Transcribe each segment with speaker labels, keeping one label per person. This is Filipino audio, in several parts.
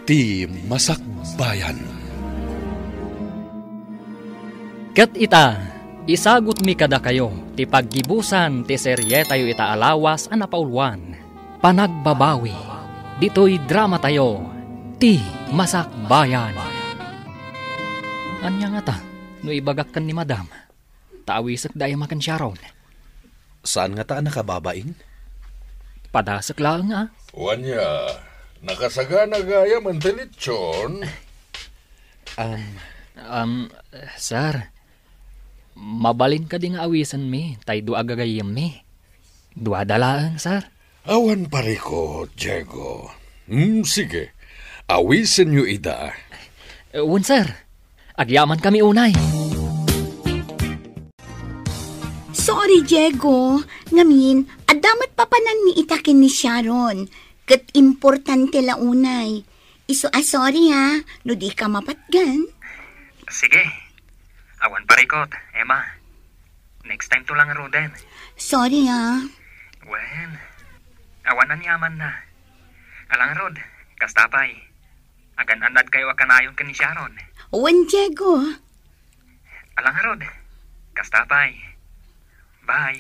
Speaker 1: Ti Masakbayan.
Speaker 2: Ket ita, isagot mi kada kayo, ti paggibusan ti serye tayo ita alawas a napauluan. Panagbabawi, dito'y drama tayo, ti Masakbayan. Anya nga ta, no ibagak kan ni madam, taawisak daya makan siya ron.
Speaker 1: Saan nga ta nakababain?
Speaker 2: Padasak lang nga.
Speaker 3: Wanya, nakasagana gaya mantelitsyon.
Speaker 2: Sir, mabalin ka di nga awisan mi, tay dua gagayam mi. Dua dalaan, sir.
Speaker 3: Awan pariko, Diego. Sige, awisin nyo ida.
Speaker 2: Sir, agyaman kami unay.
Speaker 4: Sorry, Diego. Ngamin, adamat papanan mi itakin ni Sharon. Kat importante launay. Sorry ha, no di ka mapatgan.
Speaker 2: Sige. Awan parikot, Emma. Next time to lang Ruden.
Speaker 4: Sorry ha.
Speaker 2: Wen, awan na niyaman na. Alang Rod, kastapay. Agan anad kayo akanayon ka ni Sharon.
Speaker 4: Wen, Diego.
Speaker 2: Alang Rod, kastapay. Bye.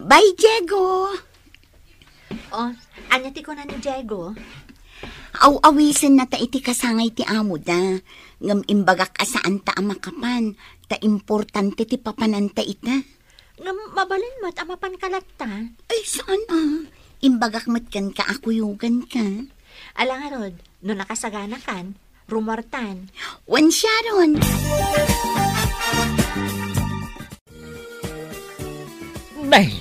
Speaker 4: Bye, Diego.
Speaker 5: Anyati ko na ni Diego.
Speaker 4: Aw-awisan na ta iti kasangay ti amo da. Ngam imbagak asaan ta amakapan. Ta importante ti papananta ita.
Speaker 5: Ngam mabalin mat amapan kalata.
Speaker 4: Ay, saan Imbagak mat kan ka akuyugan ka.
Speaker 5: Alang Rod, no nakasagana kan, rumortan.
Speaker 4: Wan Sharon.
Speaker 2: Nay,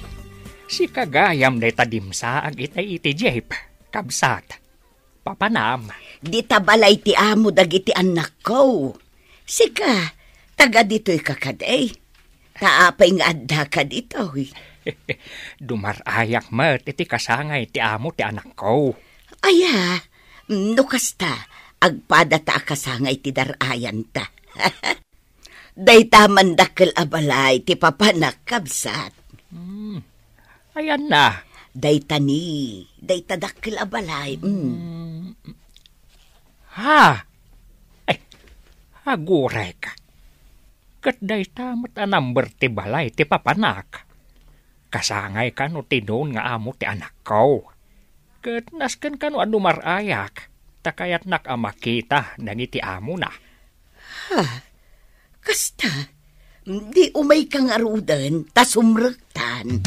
Speaker 2: si kagayam day tadimsa ag itay iti Jeep, kabsat, papanam.
Speaker 4: Di tabalay ti amo dagiti anak ko. Sika, taga dito'y kakaday. Taapay nga adda ka dito.
Speaker 2: Dumarayak mat iti kasangay ti amo ti anak ko.
Speaker 4: Aya, no kasta, agpada ta kasangay ti darayan ta. Day taman dakkel abalay ti papanak kabsat.
Speaker 2: Ayan na.
Speaker 4: Day tani, day tadakkel abalay.
Speaker 2: Ha? Ay, haguray ka. Kat day tamat a number ti balay ti papanak. Kasangay ka no tinon nga amo ti anak ko. Kat nasken ka no adumarayak. Takayat nak amakita nangiti amo na.
Speaker 4: Ha? Kasta, di umay kang arudan, tasumrektan.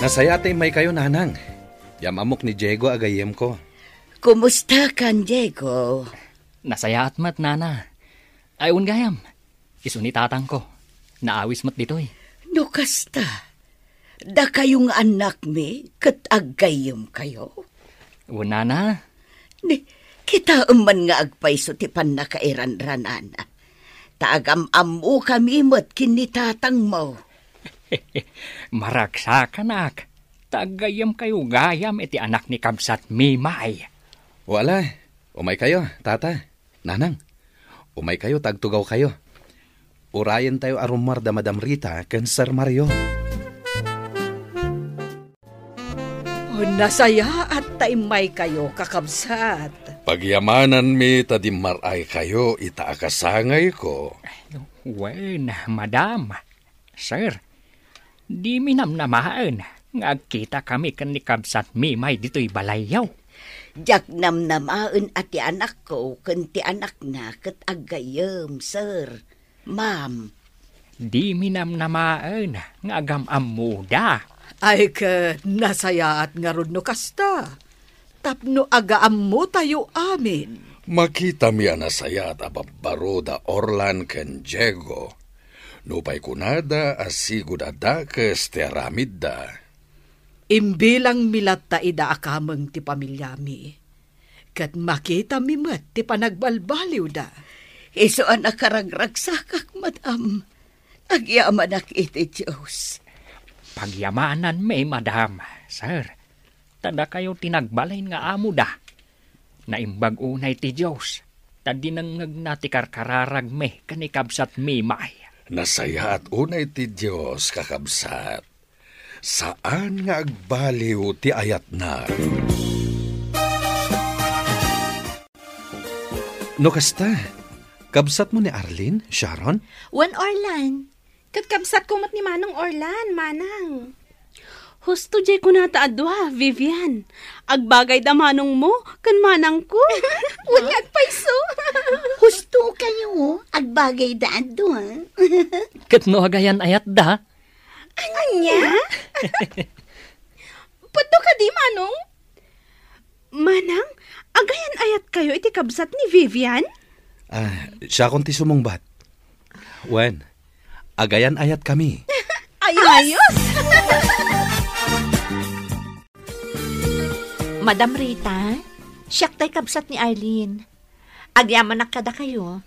Speaker 1: Nasaya tay may kayo, nanang. Yamamok ni Diego agayem ko.
Speaker 4: Kumusta kan, Diego?
Speaker 2: Nasaya at mat, nana. Ayun gayam. Isu ni tatang ko. Naawis mat dito'y.
Speaker 4: No kasta, da kayong anak mi, kat agayem kayo.
Speaker 2: Nana.
Speaker 4: Ni, kita man nga agpayso ti pan nakairan-ranana. Taagam-amu kami mat kinitatang mo.
Speaker 2: Maragsa kanak. Tagayam kayo gayam iti anak ni Kabsat Mimay.
Speaker 1: Wala, umay kayo, tata, nanang. Umay kayo, tagtugaw kayo. Urayan tayo arumar da Madam Rita ken Sir Mario.
Speaker 6: Nasaya at taimay kayo, kakabsat.
Speaker 3: Pagyamanan mi tadimaray kayo, itaakasangay ko.
Speaker 2: Wen, madam. Sir, di minamnamaan nga agkita kami kan ni Kabsat Mimay dito'y balayaw.
Speaker 4: Jak namnamaan at ti anak ko, kan ti anak na kat agayem, sir. Ma'am.
Speaker 2: Di minamnamaan nga agam-am muda.
Speaker 6: Ay ka nasaya at nga ron no kasta. Tapno agaam mo tayo amin.
Speaker 3: Makita mi anasaya at ababaroda Orlan ken Diego. Nupay kunada asigud adakes ti aramid da.
Speaker 6: Imbilang milat ta ida akameng ti pamilya mi. Kat makita mi mat ti panagbalbaliw da.
Speaker 4: Iso ang nakaragragsakak, madam. Agyaman ak iti Diyos.
Speaker 2: Pagyamanan may, madam. Sir, tada kayo tinagbalain nga amo da. Naimbag unay ti Diyos. Tadi nang nagnatikarkararag me kanikabsat Mimay.
Speaker 3: Nasaya at unay ti Diyos kakabsat. Saan nga agbaliw ti ayat na?
Speaker 1: No kasta, kabsat mo ni Arlene, Sharon?
Speaker 5: Wan Orlan.
Speaker 7: Katkabsat ko mat ni Manong Orlan, Manang. Husto jay ko nata adwa, Vivian. Agbagay da manong mo, kan manang ko. Unyag paiso.
Speaker 4: Husto kayo, agbagay daan doon.
Speaker 2: Kat no agayan ayat da.
Speaker 7: Anya? Puto ka di, Manong? Manang, agayan ayat kayo iti kabsat ni Vivian?
Speaker 1: Siya kon ti sumungbat. Wen, agayan ayat kami.
Speaker 7: Ayos!
Speaker 5: Madam Rita, siyak tay kabsat ni Arlene. Agyaman nakada kayo.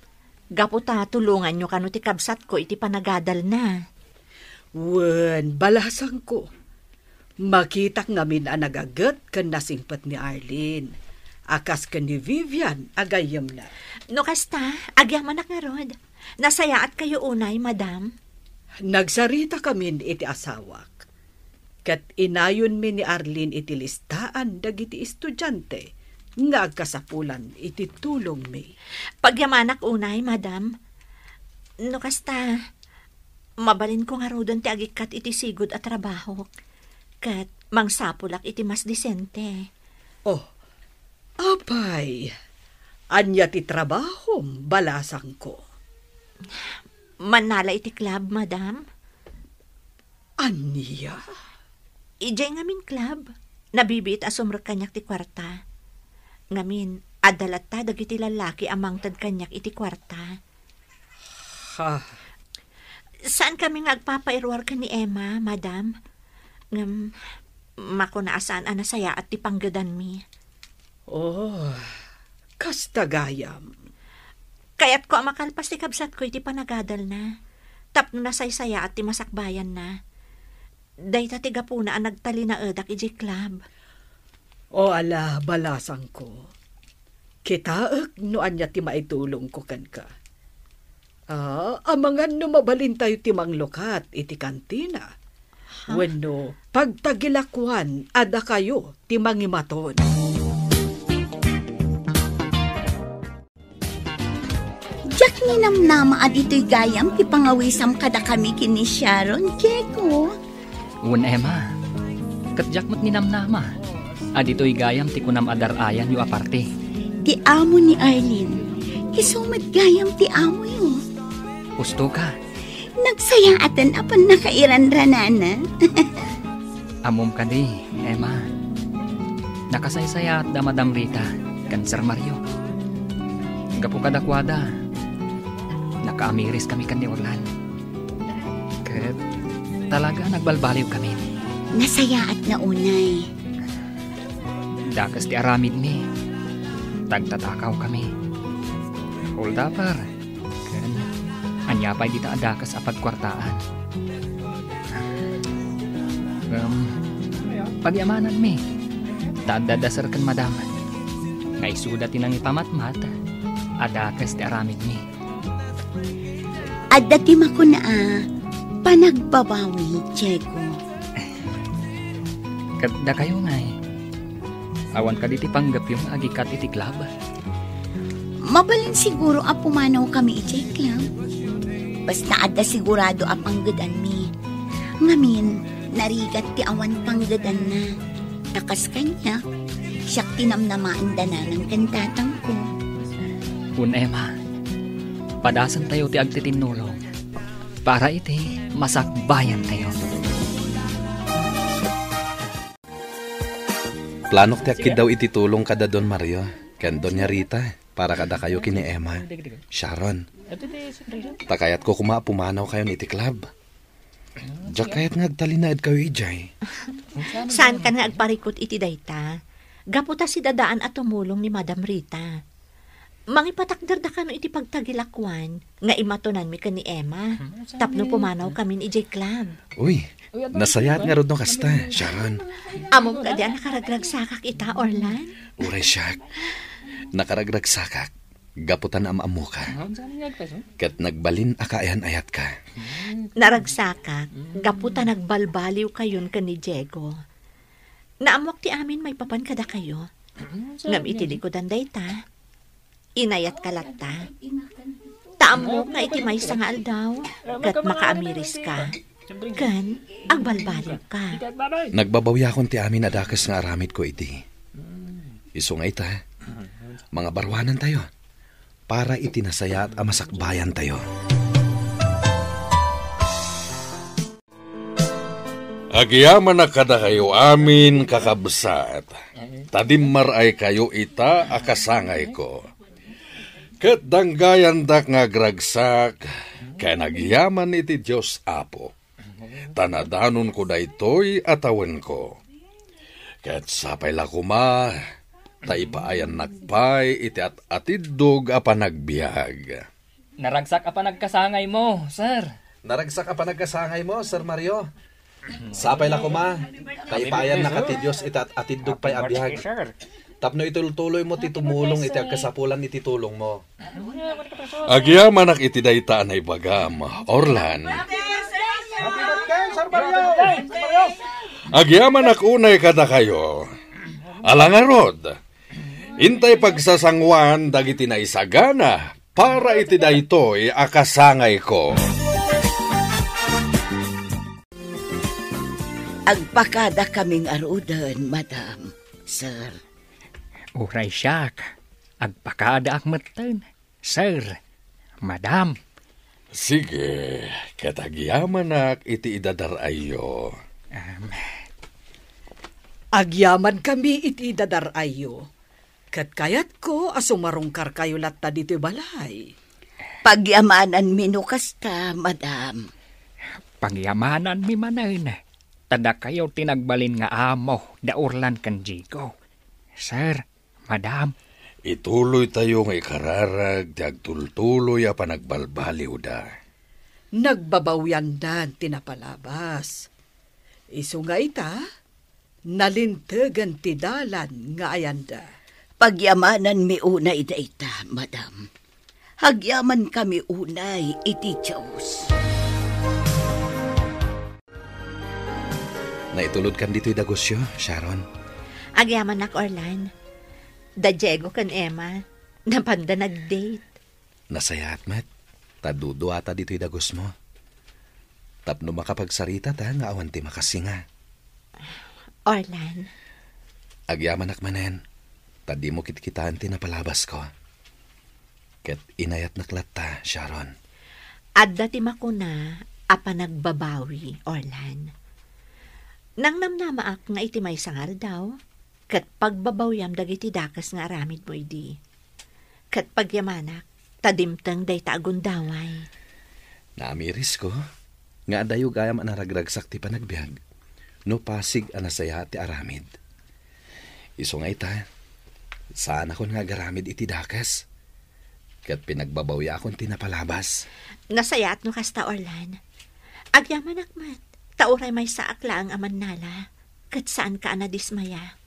Speaker 5: Gaputa, tulungan nyo kano ti kabsat ko iti panagadal na.
Speaker 6: Wen, balasang ko. Makitak ngamin ang nagagat kan nasingpat ni Arlene. Akas kan ni Vivian, agayam na.
Speaker 5: No kasta, agyaman nga rod. Nasayaat kayo unay, madam.
Speaker 6: Nagsarita kami iti asawak. Kat inayon mi ni Arlene iti listaan dagiti estudyante nga agkasapulan iti tulong mi.
Speaker 5: Pagyamanak unay, madam. No kasta, mabalin ko nga rodon ti agikat iti sigod at trabaho. Kat mangsapulak iti mas disente.
Speaker 6: Oh, apay, anya ti trabahom balasang ko.
Speaker 5: Manala iti club, madam.
Speaker 6: Anya?
Speaker 5: Ijay ngamin club. Nabibit asumrek kanyak ti kwarta. Ngamin, adalat ta dagiti lalaki amang tad kanyak iti kwarta.
Speaker 6: Ha?
Speaker 5: Saan kami nga agpapairwar ka ni Emma, madam? Makunaasaan anasaya at ti panggadan mi.
Speaker 6: Oh, kastagayam.
Speaker 5: Kaya't ko makalpas ti kabsat ko iti panagadal na. Tapno na saysaya at ti masakbayan na. Dayta ti gapuna ang nagtali na edak iji club.
Speaker 6: O ala, balasang ko. Kitaak no anya ti maitulong ko kan ka. Amangan no mabalin tayo ti manglokat iti kantina. Wenno, pagtagilakwan, ada kayo ti mangimaton.
Speaker 4: Jak ni namnama adito'y gayam ti pangawisam kada kami kini Sharon, Diego.
Speaker 2: Un Emma, katjak mo't ninamnama. Adito'y gayam ti kunam adarayan yu aparte.
Speaker 4: Ti amo ni Arlene, isumat gayam ti amo yu.
Speaker 2: Gusto ka?
Speaker 4: Nagsayaatan apan nakairan ranana.
Speaker 2: Amom ka di, Emma. Nakasaysaya at da Madam Rita, kan Sir Mario. Gapo kadakwada. Nakaamiris kami kan ni Orlan. Kat talaga nagbalbaliw kami.
Speaker 4: Nasayaat na unay.
Speaker 2: Dakas ti aramid ni. Tagtatakaw kami. Holdapar. Kan anyapay di ta adakas apag kwartaan. Pagyamanan mi. Dadadasar kan madam. Ngay sudat tinang ipamatmat. Adakas ti aramid mi.
Speaker 4: At datim ako na panagbabawi, Diego.
Speaker 2: Kadda kayo ngay. Awan ka diti panggap yung agikat iti club.
Speaker 4: Mabalin siguro pumanaw kami iti club. Basta adda sigurado panggadan mi. Ngamin, narigat ti awan panggadan na. Takas kanya, siyak tinamnamaan danan ng kantatang ko.
Speaker 2: Un Emma, padasan tayo ti agtitinulong. Para iti masakbayan tayo.
Speaker 1: Planok ti akid daw ititulong kada Don Mario, ken Doña Rita, para kada kayo kini Emma, Sharon. Takayat ko pumanaw kayo ni iti club. Diyak kayat ngagtalinaad kayo ijay.
Speaker 5: Saan ka nga agparikot iti dayta? Gaputa si dadaan at tumulong ni Madam Rita. Mangipatakdarda ka no iti pagtagilakwan, nga imatonan mi ka ni Emma. Tapno pumanaw kami ni J Club.
Speaker 1: Uy, nasayaat nga rod no kasta, Sharon.
Speaker 5: Amom ka diyan nakaragragsakak ita, Orlan?
Speaker 1: Uray siyak, nakaragragsakak. Gaputan am amo ka. Kat nagbalin akayan ayat ka.
Speaker 5: Naragsakak, gaputa nagbalbaliw kayon ka ni Diego. Naamok ti amin may papan kada kayo. Ngam itilikodan dayta. Inayat kalatta. Taamok nga iti may sangal daw. Kat makaamiris ka. Kan, agbalbaliw ka.
Speaker 1: Nagbabawya kon ti amin adakas nga aramid ko iti. Iso nga ita, mga barwanan tayo. Para itinasaya at amasakbayan tayo.
Speaker 3: Agyaman na kada kayo amin kakabsat. Tadimmar ay kayo ita akasangay ko. Kat danggayan dak nga gragsak, kaya nagyaman iti Diyos Apo. Tanadanon ko daytoy atawen ko. Kat sapay lakuma, taipaayan nakpay iti at atidog apa nagbiag.
Speaker 8: Naragsak apa nagkasangay mo, sir.
Speaker 1: Naragsak ka pa nagkasangay mo, Sir Mario. Sapay la kuma, taipayan na katidyos iti at atidog pa'y abiyag. Tapno itultuloy mo ti tumulong iti agkasapulan iti tulong mo.
Speaker 3: Agyaman ak iti daytaan ay bagam, Orlan. Agyaman ak unay kada kayo. Alangarod, intay pagsasangwan dagiti na isagana para iti daytoy akasangay ko.
Speaker 4: Agpakada kaming arudan, Madam, Sir.
Speaker 2: Uray siyak, agpakada akmatan. Sir, Madam.
Speaker 3: Sige, katagyaman ak iti idadarayo.
Speaker 6: Agyaman kami iti dadarayo. Kat kayat ko asumarungkar kayo latta dito balay.
Speaker 4: Pagyamanan minukas ta, Madam.
Speaker 2: Pagyamanan mi manan. Tada kayo tinagbalin nga amo da Orlan kan Diego. Sir, Madam.
Speaker 3: Ituloy tayo nga ikararag, agtultuloy a panagbalbaliw da.
Speaker 6: Nagbabawyan dan tinapalabas. Isu nga ita, nalintegan ti dalan nga ayanda.
Speaker 4: Pagyamanan mi unay ita, Madam. Hagyaman kami unay iti Diyos.
Speaker 1: Naitulod kan dito'y dagosyo, Sharon.
Speaker 5: Agyaman nak Orlan. Da Diego kan Emma. Napanda nag-date.
Speaker 1: Nasaya at mat. Tadudo ata dito'y dagos mo. Tapno makapagsarita ta nga awan ti makasinga.
Speaker 5: Orlan.
Speaker 1: Agyaman akmanen. Tadi mo kitkitaan ti napalabas ko. Ket inayat naklatta, Sharon.
Speaker 5: Adda ti makuna apa nagbabawi, Orlan. Nang namnamaak nga iti may sangar daw, kat pagbabawyam dagiti dakas nga aramid mo idi. Kat pagyamanak, tadimtang day taagundaway.
Speaker 1: Naamiris ko, nga adayo gayam anaragragsak ti panagbiag, no pasig anasaya ti aramid. Iso nga ita, saan ako nga garamid iti dakas? Kat pinagbabawya akong tinapalabas.
Speaker 5: Nasayat no kasta, Orlan. Agyaman akmat. Tauray may saakla ang aman nala, kat saan ka nadismaya.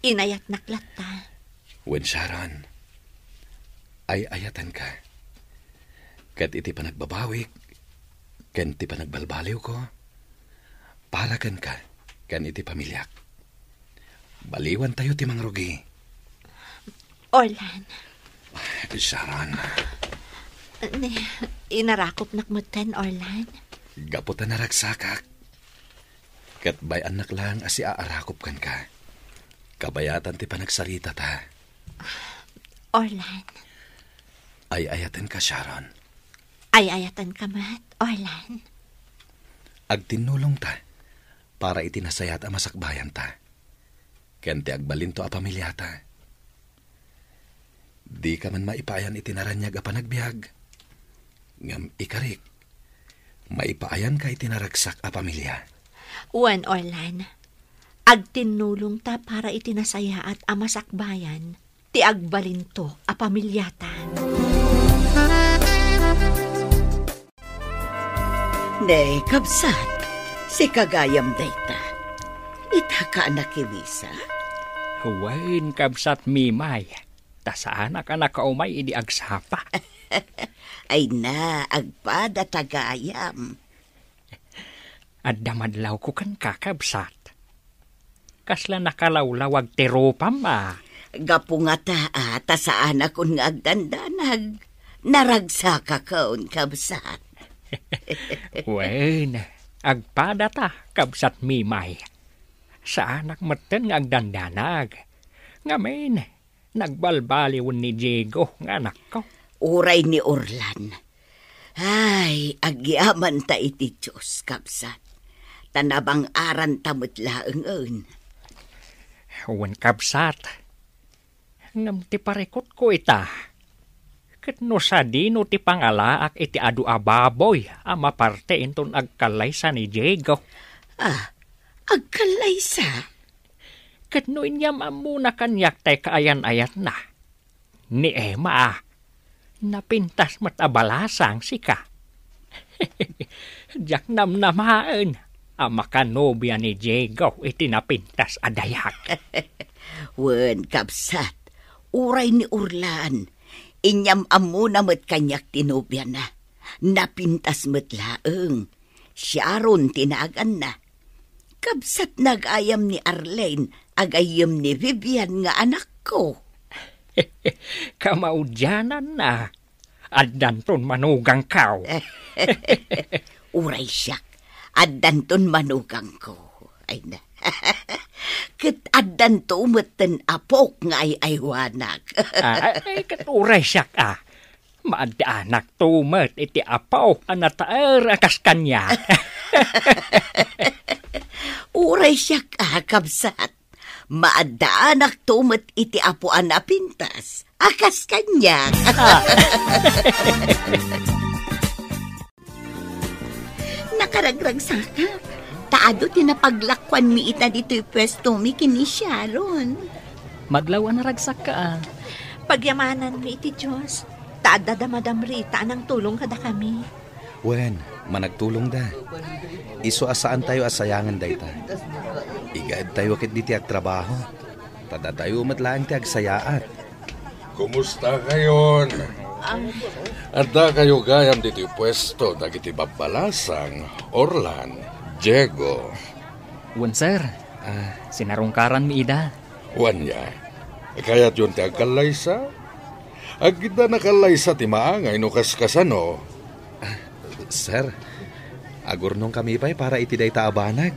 Speaker 5: Inayat naklatta.
Speaker 1: When Sharon, ay ayatan ka. Kat iti panagbabawik, ken iti panagbalbaliw ko, para kan ka, kan iti pamilyak. Baliwan tayo ti mangrugi.
Speaker 5: Orlan.
Speaker 1: Sharon.
Speaker 5: Inarakop nakmutan, Orlan.
Speaker 1: Gaputan na ragsakak. Kat bay anak lang asi aarakop kan ka. Kabayatan ti panagsarita ta.
Speaker 5: Orlan.
Speaker 1: Ay ayatan ka, Sharon.
Speaker 5: Ay ayatan ka, Mat, Orlan.
Speaker 1: Agtinulong ta para itinasayat a masakbayan ta. Ken ti agbalin to a pamilya ta. Di ka man maipayan itinaranyag a panagbiag. Ngam ikarik. Maipaayan ka itinaragsak a pamilya.
Speaker 5: Uwan, Orlan. Agtinulong ta para itinasaya at amasakbayan, ti agbalinto a pamilyatan.
Speaker 4: Nay, kabsat, si kagayam dayta. Ita ka nakiwisa?
Speaker 2: Huwain kabsat mimay. Tasaan ka nakaumay idi agsapa.
Speaker 4: Ay na, agpada tagayam.
Speaker 2: At damadlaw ko kan kakabsat. Kasla nakalawlawag teropam
Speaker 4: Gapo nga ta saan akong nga agdandanag. Naragsa ka kaon kabsat.
Speaker 2: Wen, agpada ta kabsat mimay. Sa anak maten nga agdandanag. Ngamen, nagbalbaliw ni Diego nga anak ko.
Speaker 4: Uray ni Orlan. Ay, agyaman ta iti Diyos, kapsat. Tanabang aran tamot laeng.
Speaker 2: Wen kabsat. Ngam ti parekot ko ita. Ket no sa dino ti pangalaak iti adu ababoy ama parte inton agkalaysa ni Diego.
Speaker 4: Agkalaysa?
Speaker 2: Ket no inyam amuna kanyak tay kaayan-ayat na. Ni Emma napintas matabalasang sika. Jak namnamaan ama kanobya ni Diego iti napintas adayak.
Speaker 4: Wen, kapsat. Uray ni Orlan. Inyam amuna met kanyak tinobya na. Napintas met laeng. Sharon tinagan na. Kabsat nag-ayam ni Arlene, agayam ni Vivian nga anak ko.
Speaker 2: Kamaudyanan na. Addanton manugang kaw.
Speaker 4: Uray siyak. Addanton manugang ko. Ay na. Ket addanto umeten apok nga ay aywanak.
Speaker 2: Ay ket uray siyak Maadda anak tumet iti apaw anataer akas kanya.
Speaker 4: Uray siya kabsat. Maadda anak tumet iti apo anapintas. Akas kanya. Nakaragrag saka. Taado tinapaglakwan mi ita dito'y pwesto mi kini Sharon.
Speaker 8: Madlaw na ragsak ka
Speaker 5: Pagyamanan mi iti Diyos. Taada Madam Rita anang tulong kada kami.
Speaker 1: Wen, managtulong da. Iso asaan tayo asayangan dayta. Igaad tayo kit diti agtrabaho. Tada tayo matlaang ti agsayaat.
Speaker 3: Kumusta kayon? Adda kayo gayam dito pwesto dagiti babalasang Orlan, Diego.
Speaker 8: Wen sir, sinarungkaran mi ida.
Speaker 3: Wanya, kaya't yun ti agkalaysa? Agida nakalaysa ti maangay no kaskasano.
Speaker 1: Sir, agurnong kami pa'y para iti dayta abanag.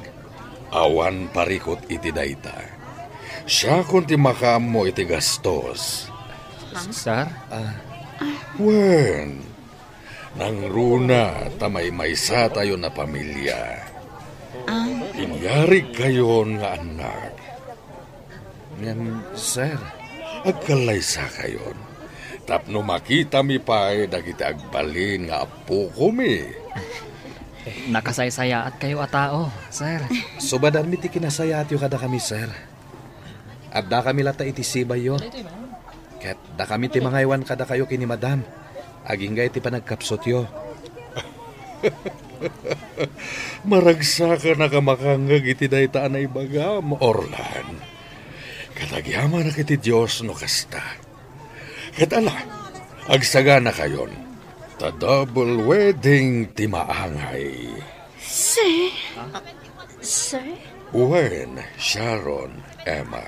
Speaker 3: Awan parikot iti dayta. Siya kung ti makamo iti gastos.
Speaker 8: Sir?
Speaker 3: Wen, nang runa tamay-maysa tayo na pamilya. Inyari kayon nga anak.
Speaker 1: Sir,
Speaker 3: agkalaysa kayon. Tapno makita mi pa'y dagiti agbalin nga apo ko mi.
Speaker 8: Nakasaysaya at kayo atao, sir.
Speaker 1: subadan mi ti kinasayat yo kada kami, sir. At da kami lata iti sibay yo. Ket da kami ti mangaywan kada kayo kini madam. Agingga iti panagkapsot yo.
Speaker 3: Maragsa ka na kamakangag iti dayta anay bagam, Orlan. Katagyaman na kiti Diyos no kasta. Katala, agsaga na kayon. Ta double wedding ti maangay.
Speaker 4: Sir?
Speaker 3: Wen, Sharon, Emma.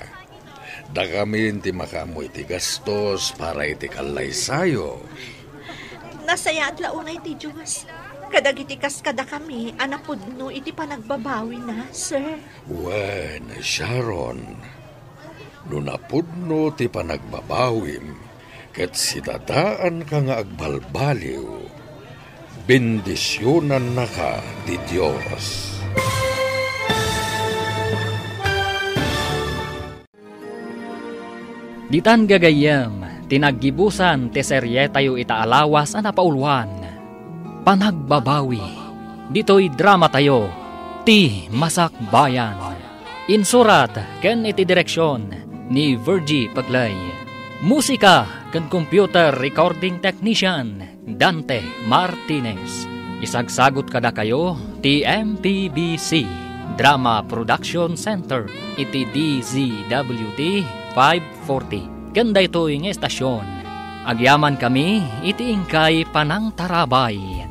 Speaker 3: Da kami ti makamoy ti gastos para iti kalaysayo.
Speaker 5: Nasaya at launay ti Diyos. Kadagiti kada kami, anapudno iti panagbabawi na, sir.
Speaker 3: Wen, Sharon. Nunapudno ti panagbabawim. Ket si dadaan ka nga agbalbaliw, bendisyonan na ka ti Diyos.
Speaker 8: Ditan gagayam, tinaggibusan ti serye tayo itaalawas ana paulwan. Panagbabawi, dito'y drama tayo, ti Masak Bayan. Insurat ken iti direksyon ni Virgie Paglay. Musika ken computer recording technician Dante Martinez. Isagsagot kada kayo ti MPBC Drama Production Center iti DZWD 540 ken daytoy nga estasyon. Agyaman kami iti ingkay panang tarabay.